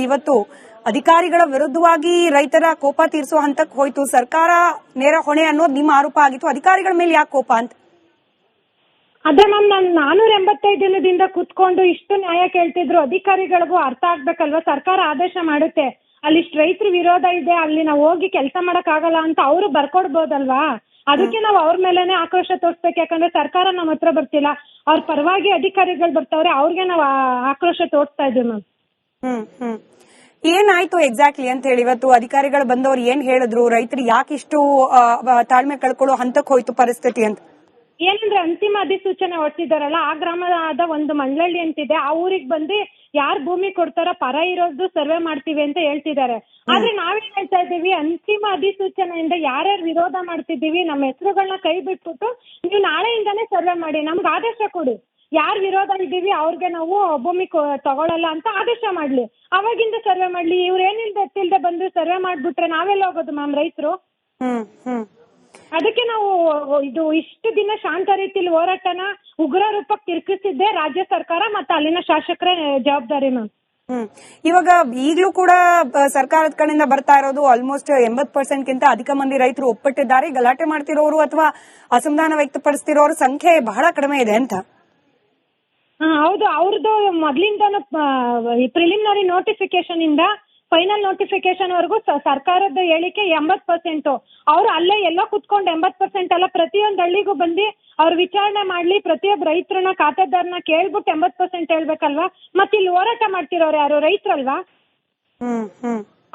ಇವತ್ತು ಅಧಿಕಾರಿಗಳ ವಿರುದ್ಧವಾಗಿ ರೈತರ ಕೋಪ ತೀರಿಸುವ ಹಂತಕ್ಕೆ ಹೋಯ್ತು. ಸರ್ಕಾರ ನೇರ ಹೊಣೆ ಅನ್ನೋದು ನಿಮ್ಮ ಆರೋಪ ಆಗಿತ್ತು. ಅಧಿಕಾರಿಗಳ ಮೇಲೆ ಯಾಕೆ ಕೋಪ ಅಂತ? ಅದೇ ಮ್ಯಾಮ್, ನಾನು 485 ದಿನದಿಂದ ಕುತ್ಕೊಂಡು ಇಷ್ಟು ನ್ಯಾಯ ಕೇಳ್ತಿದ್ರು. ಅಧಿಕಾರಿಗಳಿಗೂ ಅರ್ಥ ಆಗ್ಬೇಕಲ್ವಾ, ಸರ್ಕಾರ ಆದೇಶ ಮಾಡುತ್ತೆ, ಅಲ್ಲಿ ಇಷ್ಟು ರೈತರ ವಿರೋಧ ಇದೆ, ಅಲ್ಲಿ ನಾವು ಹೋಗಿ ಕೆಲಸ ಮಾಡಕ್ ಆಗಲ್ಲ ಅಂತ ಅವರು ಬರ್ಕೊಡ್ಬೋದಲ್ವಾ. ಅದಕ್ಕೆ ನಾವು ಅವ್ರ ಮೇಲೆನೆ ಆಕ್ರೋಶ ತೋರಿಸ್ಬೇಕು. ಯಾಕಂದ್ರೆ ಸರ್ಕಾರ ನಮ್ಮ ಹತ್ರ ಬರ್ತಿಲ್ಲ, ಅವ್ರ ಪರವಾಗಿ ಅಧಿಕಾರಿಗಳು ಬರ್ತಾವ್ರೆ, ಅವ್ರಿಗೆ ನಾವು ಆಕ್ರೋಶ ತೋರಿಸ್ತಾ ಇದ್ವಿ ಮ್ಯಾಮ್. ಏನಾಯ್ತು ಎಕ್ಸಾಕ್ಟ್ಲಿ ಅಂತ ಹೇಳಿ ಇವತ್ತು ಅಧಿಕಾರಿಗಳು ಬಂದವರು ಏನ್ ಹೇಳಿದ್ರು? ರೈತರು ಯಾಕೆ ಇಷ್ಟು ತಾಳ್ಮೆ ಕಳ್ಕೊಳ್ಳೋ ಹಂತಕ್ಕೆ ಹೋಯ್ತು ಪರಿಸ್ಥಿತಿ ಅಂತ? ಏನಂದ್ರೆ ಅಂತಿಮ ಅಧಿಸೂಚನೆ ಹೊರಟಿದಾರಲ್ಲ, ಆ ಗ್ರಾಮದ ಒಂದು ಮಂಡಳಿ ಅಂತಿದೆ, ಆ ಊರಿಗೆ ಬಂದು ಯಾರು ಭೂಮಿ ಕೊಡ್ತಾರೋ ಪರ ಇರೋದು ಸರ್ವೆ ಮಾಡ್ತೀವಿ ಅಂತ ಹೇಳ್ತಿದ್ದಾರೆ. ಆದ್ರೆ ನಾವೇನ್ ಹೇಳ್ತಾ ಇದ್ದೀವಿ, ಅಂತಿಮ ಅಧಿಸೂಚನೆಯಿಂದ ಯಾರ್ಯಾರು ವಿರೋಧ ಮಾಡ್ತಿದ್ದೀವಿ ನಮ್ಮ ಹೆಸರುಗಳನ್ನ ಕೈ ಬಿಟ್ಬಿಟ್ಟು ನೀವು ನಾಳೆಯಿಂದಾನೇ ಸರ್ವೆ ಮಾಡಿ, ನಮ್ಗೆ ಆದೇಶ ಕೊಡಿ. ಯಾರು ವಿರೋಧ ಇದ್ದೀವಿ ಅವ್ರಿಗೆ ನಾವು ಭೂಮಿ ತಗೊಳಲ್ಲ ಅಂತ ಆದೇಶ ಮಾಡ್ಲಿ, ಅವಾಗಿಂದ ಸರ್ವೆ ಮಾಡ್ಲಿ. ಇವ್ರು ಏನಿಲ್ದೆ ಬಂದು ಸರ್ವೆ ಮಾಡ್ಬಿಟ್ರೆ ನಾವೆಲ್ಲ ಹೋಗೋದು ಮ್ಯಾಮ್ ರೈತರು? ಅದಕ್ಕೆ ನಾವು ಇದು ಇಷ್ಟು ದಿನ ಶಾಂತ ರೀತಿಯಲ್ಲಿ ಹೋರಾಟನ ಉಗ್ರ ರೂಪಕ್ಕೆ ತಿರುಗಿಸಿದ್ದೆ ರಾಜ್ಯ ಸರ್ಕಾರ ಮತ್ತೆ ಅಲ್ಲಿನ ಶಾಸಕರ ಜವಾಬ್ದಾರಿ ಮ್ಯಾಮ್. ಇವಾಗ ಈಗಲೂ ಕೂಡ ಸರ್ಕಾರದ ಕಡೆಯಿಂದ ಬರ್ತಾ ಇರೋದು ಆಲ್ಮೋಸ್ಟ್ 80% ಅಧಿಕ ಮಂದಿ ರೈತರು ಒಪ್ಪಟ್ಟಿದ್ದಾರೆ. ಗಲಾಟೆ ಮಾಡ್ತಿರೋರು ಅಥವಾ ಅಸಮಾಧಾನ ವ್ಯಕ್ತಪಡಿಸ್ತಿರೋರ ಸಂಖ್ಯೆ ಬಹಳ ಕಡಿಮೆ ಇದೆ ಅಂತ. ಹೌದು, ಅವ್ರದ್ದು ಮೊದ್ಲಿಂದಾನು ಪ್ರಿಲಿಮಿನರಿ ನೋಟಿಫಿಕೇಶನ್ ಇಂದ ಫೈನಲ್ ನೋಟಿಫಿಕೇಶನ್ ವರೆಗೂ ಸರ್ಕಾರದ ಹೇಳಿಕೆ 80%. ಅವ್ರು ಅಲ್ಲೇ ಎಲ್ಲ ಕುತ್ಕೊಂಡು 80% ಅಲ್ಲ, ಪ್ರತಿಯೊಂದು ಹಳ್ಳಿಗೂ ಬಂದು ಅವ್ರು ವಿಚಾರಣೆ ಮಾಡ್ಲಿ, ಪ್ರತಿಯೊಬ್ಬ ರೈತರನ್ನ ಖಾತೆದಾರನ ಕೇಳ್ಬಿಟ್ಟು 80% ಹೇಳ್ಬೇಕಲ್ವಾ. ಮತ್ತೆ ಇಲ್ಲಿ ಹೋರಾಟ ಮಾಡ್ತಿರೋರು ಯಾರು? ರೈತರಲ್ವಾ.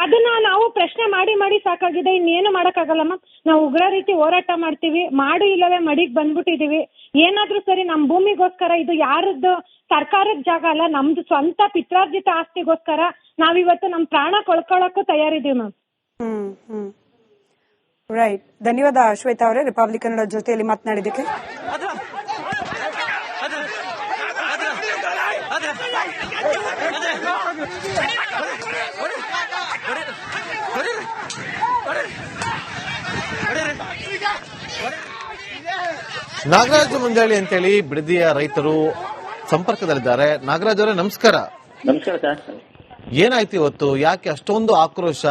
ಅದನ್ನ ನಾವು ಪ್ರಶ್ನೆ ಮಾಡಿ ಸಾಕಾಗಿದೆ, ಇನ್ನೇನು ಮಾಡಕ್ಕಾಗಲ್ಲ ಮ್ಯಾಮ್. ನಾವು ಉಗ್ರ ರೀತಿ ಹೋರಾಟ ಮಾಡ್ತೀವಿ, ಮಾಡು ಇಲ್ಲವೇ ಮಡಿಗ್ ಬಂದ್ಬಿಟ್ಟಿದೀವಿ. ಏನಾದ್ರೂ ಸರಿ ನಮ್ ಭೂಮಿಗೋಸ್ಕರ, ಇದು ಯಾರದ್ದು ಸರ್ಕಾರದ ಜಾಗ ಅಲ್ಲ, ನಮ್ದು ಸ್ವಂತ ಪಿತ್ರಾರ್ಜಿತ ಆಸ್ತಿಗೋಸ್ಕರ ನಾವಿವತ್ತು ನಮ್ ಪ್ರಾಣ ಕಳ್ಕೊಳ್ಳಕ್ಕೂ ತಯಾರಿದೀವಿ ಮ್ಯಾಮ್. ರೈಟ್, ಧನ್ಯವಾದ ಶ್ವೇತಾ ಅವರೇ ರಿಪಬ್ಲಿಕ್ ಕನ್ನಡ ಜೊತೆಯಲ್ಲಿ ಮಾತನಾಡಿದ್ದಕ್ಕೆ. ನಾಗರಾಜ ಮುಂಜಾಳಿ ಅಂತೇಳಿ ಬಿಡದಿಯ ರೈತರು ಸಂಪರ್ಕದಲ್ಲಿದ್ದಾರೆ. ನಾಗರಾಜ್ ಅವರೇ ನಮಸ್ಕಾರ. ನಮಸ್ಕಾರ ಸರ್. ಏನಾಯ್ತು ಇವತ್ತು? ಯಾಕೆ ಅಷ್ಟೊಂದು ಆಕ್ರೋಶ?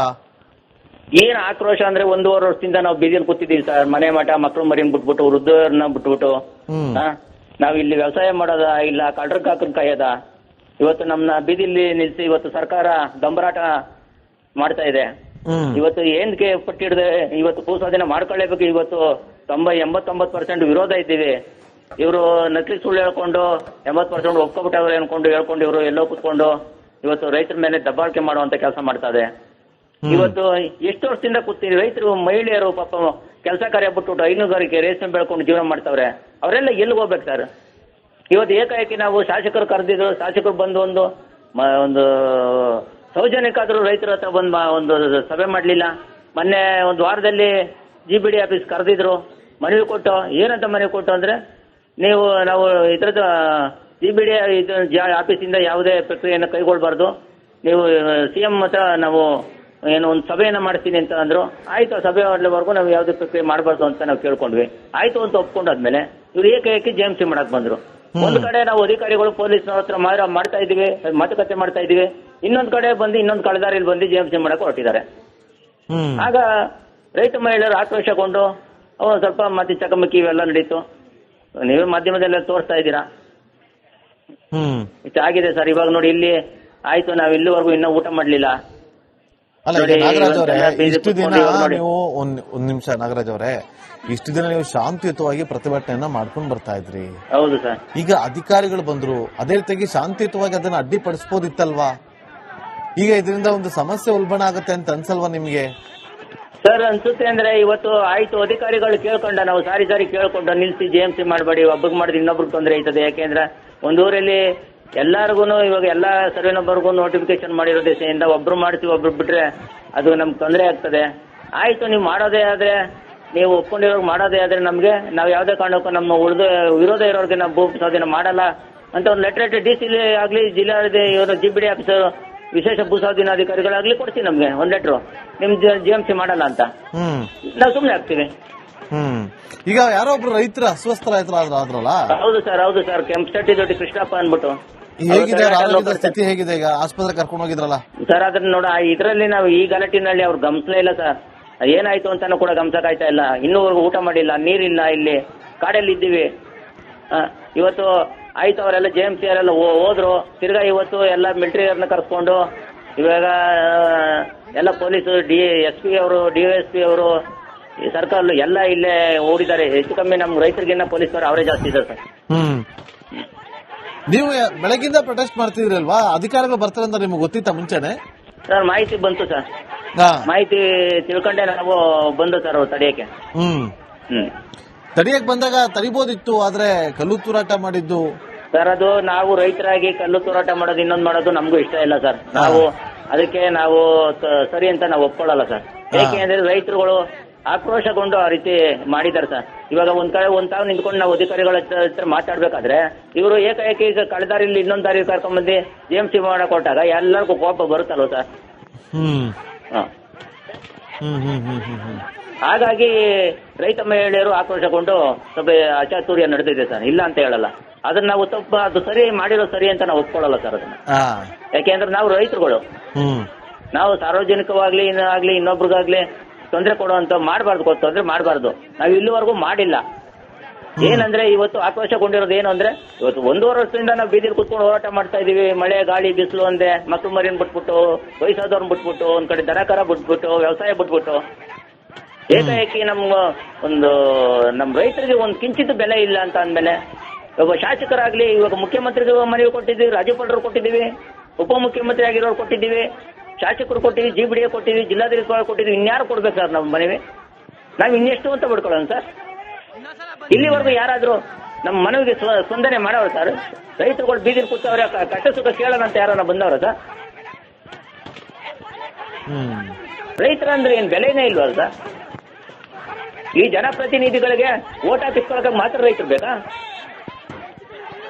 ಏನ್ ಆಕ್ರೋಶ ಅಂದ್ರೆ 1.5 ವರ್ಷದಿಂದ ನಾವು ಬೀದಿಯಲ್ಲಿ ಕೂತಿದ್ದೀವಿ ಸರ್. ಮನೆ ಮಠ ಮಕ್ಕಳು ಮರಿಯನ್ ಬಿಟ್ಬಿಟ್ಟು, ವೃದ್ಧರನ್ನ ಬಿಟ್ಬಿಟ್ಟು ನಾವ್ ಇಲ್ಲಿ ವ್ಯವಸಾಯ ಮಾಡೋದ ಇಲ್ಲ ಕಳ್ರ ಕಾಕನ್ ಕಾಯದ. ಇವತ್ತು ನಮ್ನ ಬೀದಿಲಿ ನಿಲ್ಸಿ ಇವತ್ತು ಸರ್ಕಾರ ದೊಂಬರಾಟ ಮಾಡ್ತಾ ಇದೆ. ಇವತ್ತು ಏನಕ್ಕೆ ಪಟ್ಟಿಡ್ದೆ ಇವತ್ತು ಭೂಸ್ವಾಧೀನ ಮಾಡ್ಕೊಳ್ಳೇಬೇಕು. ಇವತ್ತು 89% ವಿರೋಧ ಇದ್ದೀವಿ. ಇವರು ನಕಲಿ ಸುಳ್ಳು ಹೇಳ್ಕೊಂಡು 80% ಒಪ್ಕೊಬಿಟ್ಟವ್ರೆ ಹೇಳ್ಕೊಂಡು ಇವರು ಎಲ್ಲೋ ಕುತ್ಕೊಂಡು ಇವತ್ತು ರೈತರ ಮೇಲೆ ದಬ್ಬಾಳಿಕೆ ಮಾಡುವಂತ ಕೆಲಸ ಮಾಡ್ತಾ ಇದೆ. ಇವತ್ತು ಎಷ್ಟು ವರ್ಷದಿಂದ ಕೂತೀವಿ. ರೈತರು ಮಹಿಳೆಯರು ಪಾಪ ಕೆಲಸ ಕಾರ್ಯ ಬಿಟ್ಬಿಟ್ಟು ಹೈನುಗಾರಿಕೆ ರೇಷ್ಮೆ ಬೆಳ್ಕೊಂಡು ಜೀವನ ಮಾಡ್ತಾವ್ರೆ. ಅವರೆಲ್ಲ ಎಲ್ಲಿಗೆ ಹೋಗ್ಬೇಕು ಸರ್? ಇವತ್ತು ಏಕಾಏಕಿ ನಾವು ಶಾಸಕರು ಕರೆದಿದ್ರು, ಶಾಸಕರು ಬಂದು ಒಂದು ಸೌಜನ್ಯಕ್ಕಾದ್ರೂ ರೈತರ ಹತ್ರ ಬಂದು ಒಂದು ಸಭೆ ಮಾಡ್ಲಿಲ್ಲ. ಮೊನ್ನೆ ಒಂದು ವಾರದಲ್ಲಿ GBD ಆಫೀಸ್ ಕರೆದಿದ್ರು, ಮನವಿ ಕೊಟ್ಟು. ಏನಂತ ಮನವಿ ಕೊಟ್ಟು ಅಂದ್ರೆ, ನಾವು ಇದ್ರದ್ದು GBD ಆಫೀಸಿಂದ ಯಾವುದೇ ಪ್ರಕ್ರಿಯೆಯನ್ನು ಕೈಗೊಳ್ಳಬಾರ್ದು, ನೀವು CM ಹತ್ರ ನಾವು ಏನು ಒಂದು ಸಭೆಯನ್ನ ಮಾಡ್ತೀನಿ ಅಂತ ಅಂದ್ರು. ಆಯ್ತು, ಸಭೆ ಮಾಡ್ಲಿವರೆಗೂ ನಾವು ಯಾವುದೇ ಪ್ರಕ್ರಿಯೆ ಮಾಡಬಾರ್ದು ಅಂತ ನಾವು ಕೇಳ್ಕೊಂಡ್ವಿ. ಆಯ್ತು ಅಂತ ಒಪ್ಕೊಂಡಾದ್ಮೇಲೆ ಇವ್ರು ಏಕಾಏಕಿ JMC ಮಾಡಕ್ ಬಂದ್ರು. ಒಂದ್ ಕಡೆ ನಾವು ಅಧಿಕಾರಿಗಳು ಪೊಲೀಸ್ನವ್ರ ಹತ್ರ ಮಾಡ್ತಾ ಇದೀವಿ, ಮಾತುಕತೆ ಮಾಡ್ತಾ ಇದೀವಿ. ಇನ್ನೊಂದ್ ಕಡೆ ಬಂದು ಇನ್ನೊಂದು ಕಳೆದಾರಿಯಲ್ಲಿ ಬಂದು JMC ಮಾಡಕ್ ಹೊರಟಿದ್ದಾರೆ. ಆಗ ರೈತ ಮಹಿಳೆಯರು ಆಕ್ರೋಶಗೊಂಡು ಸ್ವಲ್ಪ ಮತ್ತೆ ಚಕಮಕಿ ಇವೆಲ್ಲ ನಡೀತು. ನೀವೇ ಮಾಧ್ಯಮದಲ್ಲ ತೋರಿಸ್ತಾ ಇದ್ದೀರಾ. ಇಷ್ಟಾಗಿದೆ ಸರ್. ಇವಾಗ ನೋಡಿ ಇಲ್ಲಿ ಆಯ್ತು, ನಾವ್ ಇಲ್ಲಿವರೆಗೂ ಇನ್ನೂ ಊಟ ಮಾಡ್ಲಿಲ್ಲ. ಅಲ್ಲ, ನಾಗರಾಜ್ ಅವರೇ, ಇಷ್ಟು ದಿನ ನೀವು ಒಂದ್ ನಿಮಿಷ ನಾಗರಾಜ್ ಅವರೇ, ಇಷ್ಟು ದಿನ ನೀವು ಶಾಂತಿಯುತವಾಗಿ ಪ್ರತಿಭಟನೆಯನ್ನ ಮಾಡ್ಕೊಂಡು ಬರ್ತಾ ಇದ್ರಿ. ಹೌದು ಸರ್. ಈಗ ಅಧಿಕಾರಿಗಳು ಬಂದ್ರು, ಅದೇ ರೀತಿಯಾಗಿ ಶಾಂತಿಯುತವಾಗಿ ಅದನ್ನ ಅಡ್ಡಿಪಡಿಸಬಹುದಿತ್ತಲ್ವಾ? ಈಗ ಇದರಿಂದ ಒಂದು ಸಮಸ್ಯೆ ಉಲ್ಬಣ ಆಗುತ್ತೆ ಅಂತ ಅನ್ಸಲ್ವಾ ನಿಮ್ಗೆ? ಸರ್ ಅನ್ಸುತ್ತೆ ಅಂದ್ರೆ ಇವತ್ತು ಆಯ್ತು ಅಧಿಕಾರಿಗಳು ಕೇಳ್ಕೊಂಡ, ನಾವು ಸಾರಿ ಕೇಳ್ಕೊಂಡು ನಿಲ್ಸಿ JMC ಮಾಡಬೇಡಿ, ಒಬ್ಬರಿಗೆ ಮಾಡಿದ್ರೆ ಇನ್ನೊಬ್ರಿಗೆ ತೊಂದರೆ ಆಯ್ತದೆ. ಯಾಕೆಂದ್ರೆ ಒಂದೂರಲ್ಲಿ ಎಲ್ಲಾರ್ಗು ಇವಾಗ ಎಲ್ಲಾ ಸರ್ವೆ ನಂಬರ್ಗೂ ನೋಟಿಫಿಕೇಶನ್ ಮಾಡಿರೋ ದೇಶದಿಂದ ಒಬ್ರು ಮಾಡ್ತೀವಿ, ಒಬ್ರು ಬಿಟ್ರೆ ಅದು ನಮ್ಗೆ ತೊಂದರೆ ಆಗ್ತದೆ. ಆಯ್ತು, ನೀವು ಮಾಡೋದೇ ಆದ್ರೆ, ನೀವು ಒಪ್ಕೊಂಡಿರೋರು ಮಾಡೋದೇ ಆದ್ರೆ ನಮ್ಗೆ ನಾವು ಯಾವ್ದೇ ಕಾರಣಕ್ಕೂ ನಮ್ಮ ವಿರೋಧ ಇರೋರಿಗೆ ನಾವು ಭೂ ಸ್ವಾಧೀನ ಮಾಡಲ್ಲ ಅಂತ ಒಂದು ಲೆಟರ್ DC ಆಗ್ಲಿ, ಜಿಲ್ಲಾ ಇವರು GBD ಆಫೀಸರ್ ವಿಶೇಷ ಭೂ ಸ್ವಾಧೀನಾಧಿಕಾರಿಗಳಾಗ್ಲಿ ಕೊಡ್ತೀವಿ ನಮ್ಗೆ ಒಂದ್ ಲೆಟ್ರು, ನಿಮ್ JMC ಮಾಡಲ್ಲ ಅಂತ. ನಾವು ಸುಮ್ನೆ ಆಗ್ತೀವಿ. ಈಗ ಯಾರೋ ಒಬ್ರು ರೈತರ ಅಸ್ವಸ್ಥ ರೈತರಾದ್ರಲ್ಲ? ಹೌದು ಸರ್. ಕೆಂಪಶೆಟ್ಟಿ ದೊಡ್ಡ ಕೃಷ್ಣಪ್ಪ ಅನ್ಬಿಟ್ಟು ಹೇಗಿದೆ ಅವ್ರ ಆರೋಗ್ಯದ ಸ್ಥಿತಿ ಹೇಗಿದೆ ಈಗ? ಆಸ್ಪತ್ರೆ ಕರ್ಕೊಂಡು ಹೋಗಿದ್ರಲ್ಲ ಸರ್, ಅದನ್ನ ನೋಡ ಇದರಲ್ಲಿ ನಾವು ಈ ಗಲಾಟಿನಲ್ಲಿ ಅವ್ರು ಗಮನಿಸಲೇ ಇಲ್ಲ ಸರ್. ಏನಾಯ್ತು ಅಂತಾನು ಕೂಡ ಗಮನಿಸಕ್ಕಾಯ್ತಾ ಇಲ್ಲ. ಇನ್ನೂವರೆಗೂ ಊಟ ಮಾಡಿಲ್ಲ, ನೀರಿಲ್ಲ, ಇಲ್ಲಿ ಕಾಡಲ್ಲಿ ಇದ್ದೀವಿ. ಇವತ್ತು ಆಯ್ತು ಅವರೆಲ್ಲ JMC ಅವರೆಲ್ಲ ಹೋದ್ರು. ತಿರ್ಗಾ ಇವತ್ತು ಎಲ್ಲ ಮಿಲಿಟರಿಯವ್ರನ್ನ ಕರ್ಸ್ಕೊಂಡು ಇವಾಗ ಎಲ್ಲ ಪೊಲೀಸು SP ಅವರು DSP ಅವರು ಸರ್ಕಾರ ಎಲ್ಲ ಇಲ್ಲೇ ಓಡಿದ್ದಾರೆ. ಹೆಚ್ಚು ಕಮ್ಮಿ ನಮ್ ರೈತರಿಗಿನ್ನ ಪೊಲೀಸರು ಅವರೇ ಜಾಸ್ತಿ ಇದ್ದಾರೆ ಸರ್. ನೀವು ಬೆಳಗಿಂದ ಪ್ರೊಟೆಸ್ಟ್ ಮಾಡ್ತಿದ್ರಲ್ವಾ? ಅಧಿಕಾರಿಗಳು ಬರ್ತಾರೆ ಅಂತ ನಿಮ್ಗೆ ಗೊತ್ತಿತ್ತಾ ಮುಂಚೆನೆ? ಸರ್, ಮಾಹಿತಿ ಬಂತು ಸರ್. ಮಾಹಿತಿ ತಿಳ್ಕೊಂಡೆ ನಾವು ಬಂದು ಸರ್ ತಡೆಯಕ್ಕೆ. ತಡಿಯಕ್ ಬಂದಾಗ ತಡಿಬೋದಿತ್ತು, ಆದ್ರೆ ಕಲ್ಲು ತೂರಾಟ ಮಾಡಿದ್ದು ಸರ್, ಅದು ನಾವು ರೈತರಾಗಿ ಕಲ್ಲು ತೂರಾಟ ಮಾಡೋದು ಇನ್ನೊಂದು ಮಾಡೋದು ನಮಗೂ ಇಷ್ಟ ಇಲ್ಲ ಸರ್. ಅದಕ್ಕೆ ನಾವು ಸರಿ ಅಂತ ನಾವು ಒಪ್ಕೊಳ್ಳಲ್ಲ ಸರ್. ಯಾಕೆ ಅಂದ್ರೆ ರೈತರುಗಳು ಆಕ್ರೋಶಗೊಂಡು ಆ ರೀತಿ ಮಾಡಿದ್ದಾರೆ ಸರ್. ಇವಾಗ ಒಂದ್ ತಾವು ನಿಂತ್ಕೊಂಡು ನಾವು ಅಧಿಕಾರಿಗಳ ಹತ್ರ ಮಾತಾಡ್ಬೇಕಾದ್ರೆ ಇವರು ಏಕಾಏಕಿ ಈಗ ಕಳೆದಾರಿಲಿ ಇನ್ನೊಂದ್ ದಾರಿ ಕರ್ಕೊಂಡ್ಬಂದು JMC ಮಾಡಕ್ ಕೊಟ್ಟಾಗ ಎಲ್ಲರಿಗೂ ಕೋಪ ಬರುತ್ತಲ್ವ ಸರ್. ಹಾಗಾಗಿ ರೈತ ಮಹಿಳೆಯರು ಆಕ್ರೋಶಗೊಂಡು ಸ್ವಲ್ಪ ಅಚಾತುರ್ಯ ನಡೆದಿದೆ ಸರ್, ಇಲ್ಲ ಅಂತ ಹೇಳಲ್ಲ. ಅದನ್ನ ನಾವು ತಪ್ಪು, ಅದು ಸರಿ ಮಾಡಿರೋ ಸರಿ ಅಂತ ನಾವು ಒಪ್ಕೊಳ್ಳಲ್ಲ ಸರ್ ಅದನ್ನ. ಯಾಕೆಂದ್ರೆ ನಾವು ರೈತರುಗಳು, ನಾವು ಸಾರ್ವಜನಿಕವಾಗ್ಲಿ ಇನ್ನೊಬ್ರಿಗಾಗ್ಲಿ ತೊಂದರೆ ಕೊಡುವಂತ ಮಾಡಬಾರ್ದು, ತೊಂದರೆ ಮಾಡಬಾರ್ದು. ನಾವು ಇಲ್ಲಿವರೆಗೂ ಮಾಡಿಲ್ಲ. ಏನಂದ್ರೆ ಇವತ್ತು ಆಕ್ರೋಶಗೊಂಡಿರೋದು ಏನು ಅಂದ್ರೆ, ಇವತ್ತು 1.5 ವರ್ಷದಿಂದ ನಾವು ಬೀದಿಲಿ ಕುತ್ಕೊಂಡು ಹೋರಾಟ ಮಾಡ್ತಾ ಇದೀವಿ. ಮಳೆ ಗಾಳಿ ಬಿಸಿಲು ಅಂದೆ ಮಕ್ಳು ಮರಿನ್ ಬಿಟ್ಬಿಟ್ಟು, ವಯಸ್ಸಾದವ್ರನ್ನ ಬಿಟ್ಬಿಟ್ಟು, ಒಂದ್ ಕಡೆ ದನಕರ ಬಿಟ್ಬಿಟ್ಟು, ವ್ಯವಸಾಯ ಬಿಟ್ಬಿಟ್ಟು ಏಕಾಏಕಿ ನಮ್ಮ ರೈತರಿಗೆ ಒಂದು ಕಿಂಚಿತ್ ಬೆಲೆ ಇಲ್ಲ ಅಂತ ಅಂದ್ಮೇಲೆ ಒಬ್ಬ ಶಾಸಕರಾಗ್ಲಿ, ಇವಾಗ ಮುಖ್ಯಮಂತ್ರಿಗೆ ಮನವಿ ಕೊಟ್ಟಿದ್ದೀವಿ, ರಾಜ್ಯಪಾಲರು ಕೊಟ್ಟಿದ್ದೀವಿ, ಉಪಮುಖ್ಯಮಂತ್ರಿ ಆಗಿರೋರು ಕೊಟ್ಟಿದ್ದೀವಿ, ಶಾಸಕರು ಕೊಟ್ಟಿದ್ದೀವಿ, GBDA ಕೊಟ್ಟಿದ್ದೀವಿ, ಜಿಲ್ಲಾಧಿಕಾರಿ ಕೊಟ್ಟಿದ್ದೀವಿ. ಇನ್ಯಾರು ಕೊಡ್ಬೇಕು ಸರ್ ನಮ್ಮ ಮನವಿ? ನಾವು ಇನ್ನೆಷ್ಟು ಅಂತ ಬಿಡ್ಕೊಳ್ಳೋಣ ಸರ್? ಇಲ್ಲಿವರೆಗೂ ಯಾರಾದ್ರೂ ನಮ್ಮ ಮನವಿಗೆ ಸ್ಪಂದನೆ ಮಾಡವ್ರ ಸರ್? ರೈತರುಗಳು ಬೀದಿಲಿ ಕೂತವ್ರೆ, ಕಷ್ಟ ಸುಖ ಕೇಳೋಣ ಅಂತ ಯಾರನ್ನ ಬಂದವ್ರ ಸರ್? ರೈತರಂದ್ರೆ ಏನ್ ಬೆಲೆನೇ ಇಲ್ವಲ್ಲ ಸರ್? ಈ ಜನಪ್ರತಿನಿಧಿಗಳಿಗೆ ಓಟ್ ಹಾಕಿಸ್ಕೊಳಕ್ ಮಾತ್ರ ರೈತರು ಬೇಕಾ?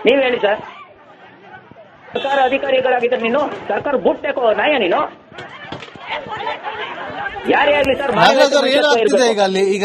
ನೀವ್ ಹೇಳಿ ಸರ್. ಸರ್ಕಾರ ಅಧಿಕಾರಿಗಳಾಗಿದ್ರೆ ನೀನು ಸರ್ಕಾರ ಬುಟ್ಟೆಕೋ ನಾಯ ನೀನು ಯಾರೇ ಆಗ್ಲಿ ಸರ್. ಏನಾಗ್ತಿದೆ ಈಗ ಅಲ್ಲಿ? ಈಗ